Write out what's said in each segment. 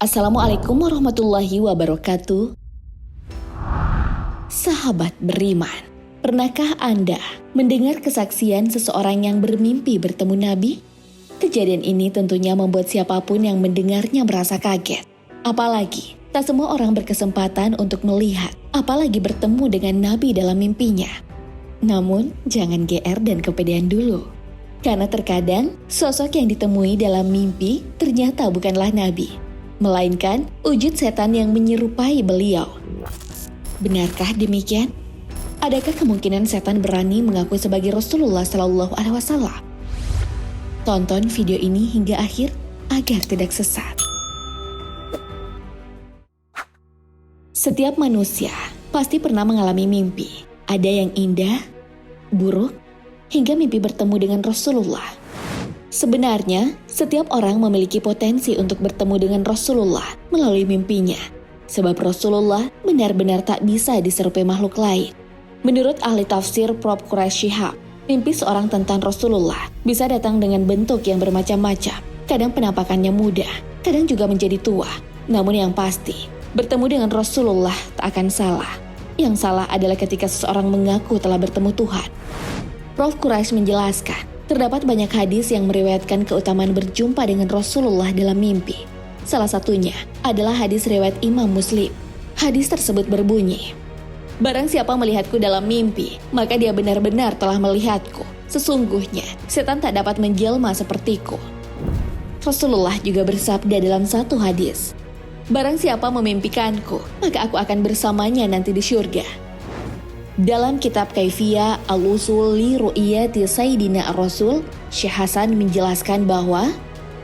Assalamualaikum warahmatullahi wabarakatuh. Sahabat beriman, pernahkah Anda mendengar kesaksian seseorang yang bermimpi bertemu Nabi? Kejadian ini tentunya membuat siapapun yang mendengarnya merasa kaget. Apalagi, tak semua orang berkesempatan untuk melihat, apalagi bertemu dengan Nabi dalam mimpinya. Namun, jangan GR dan kepedean dulu. Karena terkadang, sosok yang ditemui dalam mimpi ternyata bukanlah Nabi, melainkan wujud setan yang menyerupai beliau. Benarkah demikian? Adakah kemungkinan setan berani mengaku sebagai Rasulullah SAW? Tonton video ini hingga akhir agar tidak sesat. Setiap manusia pasti pernah mengalami mimpi. Ada yang indah, buruk, hingga mimpi bertemu dengan Rasulullah. Sebenarnya, setiap orang memiliki potensi untuk bertemu dengan Rasulullah melalui mimpinya. Sebab Rasulullah benar-benar tak bisa diserupai makhluk lain. Menurut ahli tafsir Prof. Quraisy Shihab, mimpi seorang tentang Rasulullah bisa datang dengan bentuk yang bermacam-macam. Kadang penampakannya muda, kadang juga menjadi tua. Namun yang pasti, bertemu dengan Rasulullah tak akan salah. Yang salah adalah ketika seseorang mengaku telah bertemu Tuhan. Prof. Quraisy menjelaskan, terdapat banyak hadis yang meriwayatkan keutamaan berjumpa dengan Rasulullah dalam mimpi. Salah satunya adalah hadis riwayat Imam Muslim. Hadis tersebut berbunyi, "Barang siapa melihatku dalam mimpi, maka dia benar-benar telah melihatku. Sesungguhnya, setan tak dapat menjelma sepertiku." Rasulullah juga bersabda dalam satu hadis, "Barang siapa memimpikanku, maka aku akan bersamanya nanti di syurga." Dalam kitab Kaifiyah Al-Usul li Ru'iyati Sayyidina Ar-Rasul, Syekh Hasan menjelaskan bahwa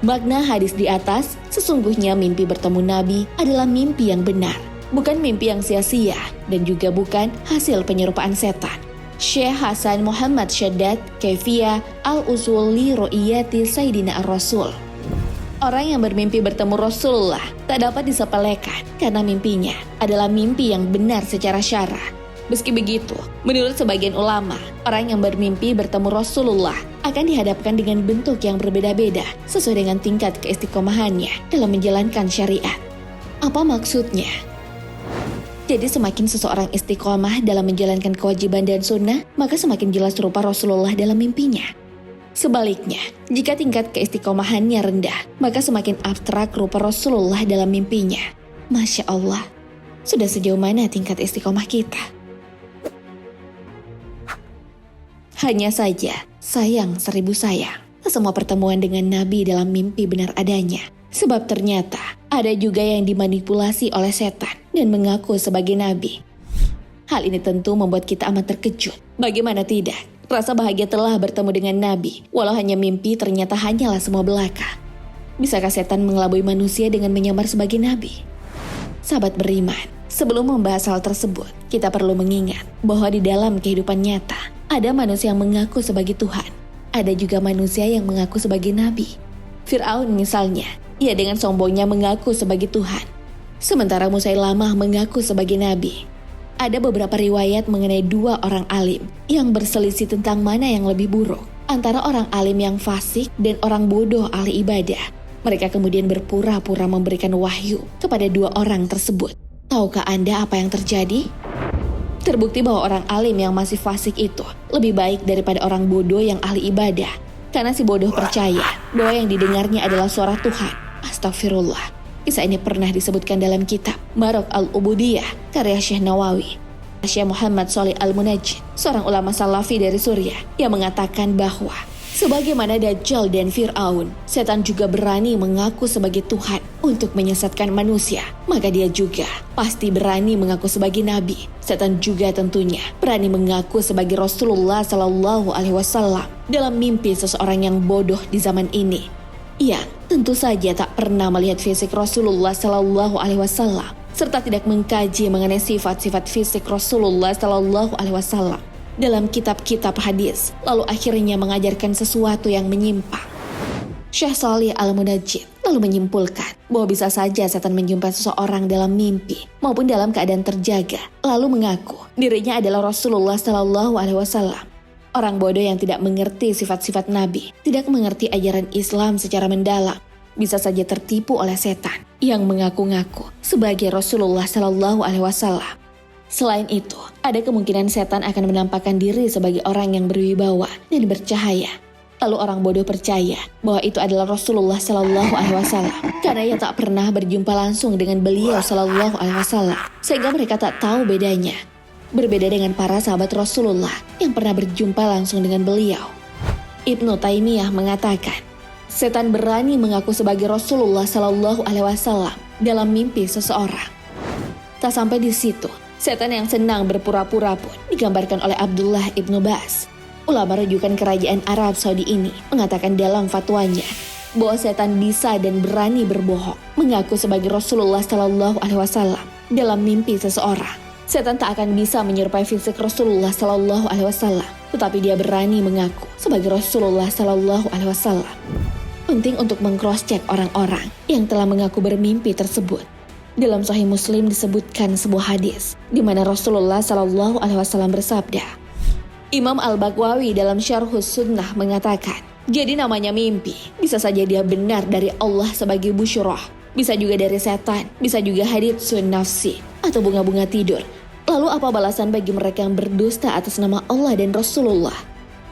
makna hadis di atas, sesungguhnya mimpi bertemu Nabi adalah mimpi yang benar, bukan mimpi yang sia-sia dan juga bukan hasil penyerupaan setan. Syekh Hasan Muhammad Syaddad, Kaifiyah Al-Usul li Ru'iyati Sayyidina Ar-Rasul. Orang yang bermimpi bertemu Rasulullah tak dapat disepelekan karena mimpinya adalah mimpi yang benar secara syarah. Meski begitu, menurut sebagian ulama, orang yang bermimpi bertemu Rasulullah akan dihadapkan dengan bentuk yang berbeda-beda sesuai dengan tingkat keistiqomahannya dalam menjalankan syariat. Apa maksudnya? Jadi semakin seseorang istiqomah dalam menjalankan kewajiban dan sunnah, maka semakin jelas rupa Rasulullah dalam mimpinya. Sebaliknya, jika tingkat keistiqomahannya rendah, maka semakin abstrak rupa Rasulullah dalam mimpinya. Masya Allah, sudah sejauh mana tingkat istiqomah kita? Hanya saja, sayang seribu sayang, semua pertemuan dengan Nabi dalam mimpi benar adanya. Sebab ternyata ada juga yang dimanipulasi oleh setan dan mengaku sebagai Nabi. Hal ini tentu membuat kita amat terkejut. Bagaimana tidak? Rasa bahagia telah bertemu dengan Nabi, walau hanya mimpi ternyata hanyalah semua belaka. Bisakah setan mengelabui manusia dengan menyamar sebagai Nabi? Sahabat beriman, sebelum membahas hal tersebut, kita perlu mengingat bahwa di dalam kehidupan nyata, ada manusia yang mengaku sebagai Tuhan. Ada juga manusia yang mengaku sebagai Nabi. Fir'aun misalnya, ia dengan sombongnya mengaku sebagai Tuhan. Sementara Musailamah mengaku sebagai Nabi. Ada beberapa riwayat mengenai dua orang alim yang berselisih tentang mana yang lebih buruk. Antara orang alim yang fasik dan orang bodoh ahli ibadah. Mereka kemudian berpura-pura memberikan wahyu kepada dua orang tersebut. Tahukah Anda apa yang terjadi? Terbukti bahwa orang alim yang masih fasik itu lebih baik daripada orang bodoh yang ahli ibadah. Karena si bodoh percaya bahwa yang didengarnya adalah suara Tuhan. Astagfirullah. Kisah ini pernah disebutkan dalam kitab Marok Al-Ubudiyah karya Syekh Nawawi. Syekh Muhammad Shalih Al-Munajjid, seorang ulama salafi dari Suriah, yang mengatakan bahwa sebagaimana Dajjal dan Fir'aun, setan juga berani mengaku sebagai Tuhan untuk menyesatkan manusia. Maka dia juga pasti berani mengaku sebagai Nabi. Setan juga tentunya berani mengaku sebagai Rasulullah SAW dalam mimpi seseorang yang bodoh di zaman ini. Yang tentu saja tak pernah melihat fisik Rasulullah SAW serta tidak mengkaji mengenai sifat-sifat fisik Rasulullah SAW dalam kitab-kitab hadis, lalu akhirnya mengajarkan sesuatu yang menyimpang. Syekh Shalih Al-Munajjid lalu menyimpulkan bahwa bisa saja setan menjumpai seseorang dalam mimpi maupun dalam keadaan terjaga, lalu mengaku dirinya adalah Rasulullah SAW. Orang bodoh yang tidak mengerti sifat-sifat Nabi, tidak mengerti ajaran Islam secara mendalam, bisa saja tertipu oleh setan yang mengaku-ngaku sebagai Rasulullah Shallallahu Alaihi Wasallam. Selain itu, ada kemungkinan setan akan menampakkan diri sebagai orang yang berwibawa dan bercahaya. Lalu orang bodoh percaya bahwa itu adalah Rasulullah Shallallahu Alaihi Wasallam karena ia tak pernah berjumpa langsung dengan beliau Shallallahu Alaihi Wasallam, sehingga mereka tak tahu bedanya. Berbeda dengan para sahabat Rasulullah yang pernah berjumpa langsung dengan beliau. Ibnu Taimiyah mengatakan, setan berani mengaku sebagai Rasulullah Shallallahu Alaihi Wasallam dalam mimpi seseorang. Tak sampai di situ, setan yang senang berpura-pura pun digambarkan oleh Abdullah ibnu Bas. Ulama rujukan kerajaan Arab Saudi ini mengatakan dalam fatwanya bahwa setan bisa dan berani berbohong mengaku sebagai Rasulullah Shallallahu Alaihi Wasallam dalam mimpi seseorang. Setan tak akan bisa menyerupai fisik Rasulullah Shallallahu Alaihi Wasallam, tetapi dia berani mengaku sebagai Rasulullah Shallallahu Alaihi Wasallam. Penting untuk meng-cross-check orang-orang yang telah mengaku bermimpi tersebut. Dalam Sahih Muslim disebutkan sebuah hadis di mana Rasulullah Shallallahu Alaihi Wasallam bersabda. Imam Al-Baghawi dalam Syarhus Sunnah mengatakan, jadi namanya mimpi bisa saja dia benar dari Allah sebagai busyroh, bisa juga dari setan, bisa juga haditsun nafsi atau bunga-bunga tidur. Lalu apa balasan bagi mereka yang berdusta atas nama Allah dan Rasulullah?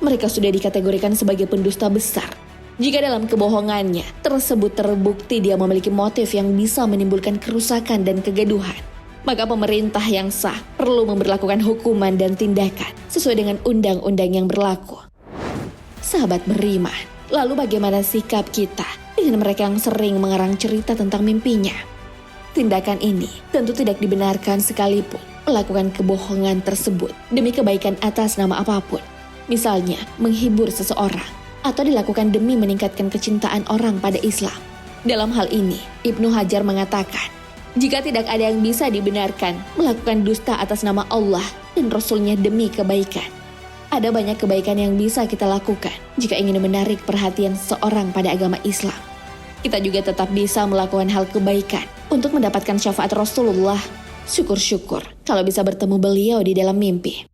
Mereka sudah dikategorikan sebagai pendusta besar. Jika dalam kebohongannya tersebut terbukti dia memiliki motif yang bisa menimbulkan kerusakan dan kegaduhan, maka pemerintah yang sah perlu memberlakukan hukuman dan tindakan sesuai dengan undang-undang yang berlaku. Sahabat beriman, lalu bagaimana sikap kita dengan mereka yang sering mengarang cerita tentang mimpinya? Tindakan ini tentu tidak dibenarkan sekalipun melakukan kebohongan tersebut demi kebaikan atas nama apapun. Misalnya, menghibur seseorang atau dilakukan demi meningkatkan kecintaan orang pada Islam. Dalam hal ini, Ibnu Hajar mengatakan, jika tidak ada yang bisa dibenarkan melakukan dusta atas nama Allah dan Rasul-Nya demi kebaikan, ada banyak kebaikan yang bisa kita lakukan jika ingin menarik perhatian seseorang pada agama Islam. Kita juga tetap bisa melakukan hal kebaikan untuk mendapatkan syafaat Rasulullah. Syukur-syukur kalau bisa bertemu beliau di dalam mimpi.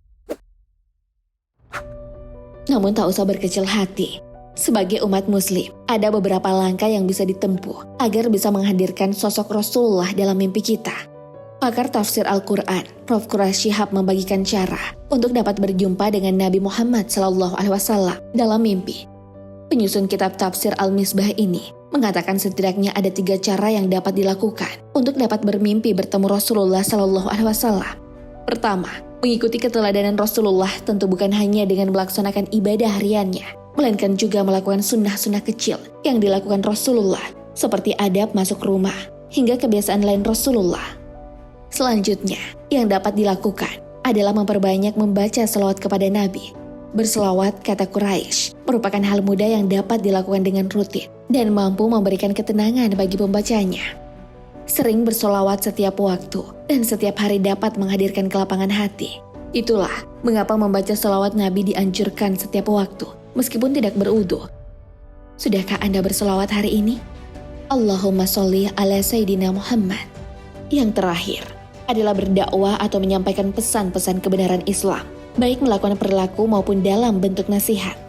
Namun tak usah berkecil hati. Sebagai umat muslim, ada beberapa langkah yang bisa ditempuh agar bisa menghadirkan sosok Rasulullah dalam mimpi kita. Pakar tafsir Al-Quran, Prof. Quraisy Shihab membagikan cara untuk dapat berjumpa dengan Nabi Muhammad SAW dalam mimpi. Penyusun kitab tafsir Al-Misbah ini mengatakan setidaknya ada 3 cara yang dapat dilakukan untuk dapat bermimpi bertemu Rasulullah SAW. Pertama, mengikuti keteladanan Rasulullah tentu bukan hanya dengan melaksanakan ibadah hariannya, melainkan juga melakukan sunnah-sunnah kecil yang dilakukan Rasulullah, seperti adab masuk rumah, hingga kebiasaan lain Rasulullah. Selanjutnya, yang dapat dilakukan adalah memperbanyak membaca selawat kepada Nabi. Berselawat, kata Quraisy, merupakan hal mudah yang dapat dilakukan dengan rutin dan mampu memberikan ketenangan bagi pembacanya. Sering bersolawat setiap waktu dan setiap hari dapat menghadirkan kelapangan hati. Itulah mengapa membaca selawat Nabi dianjurkan setiap waktu, meskipun tidak berwudu. Sudahkah Anda bersolawat hari ini? Allahumma sholli ala Sayyidina Muhammad. Yang terakhir adalah berdakwah atau menyampaikan pesan-pesan kebenaran Islam, baik melakukan perilaku maupun dalam bentuk nasihat.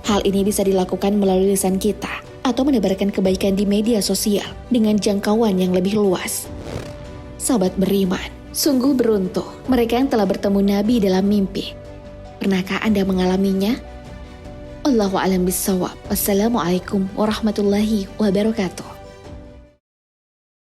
Hal ini bisa dilakukan melalui lisan kita atau menebarkan kebaikan di media sosial dengan jangkauan yang lebih luas. Sahabat beriman, sungguh beruntung mereka yang telah bertemu Nabi dalam mimpi. Pernahkah Anda mengalaminya? Allahu a'lam bishawab. Wassalamualaikum warahmatullahi wabarakatuh.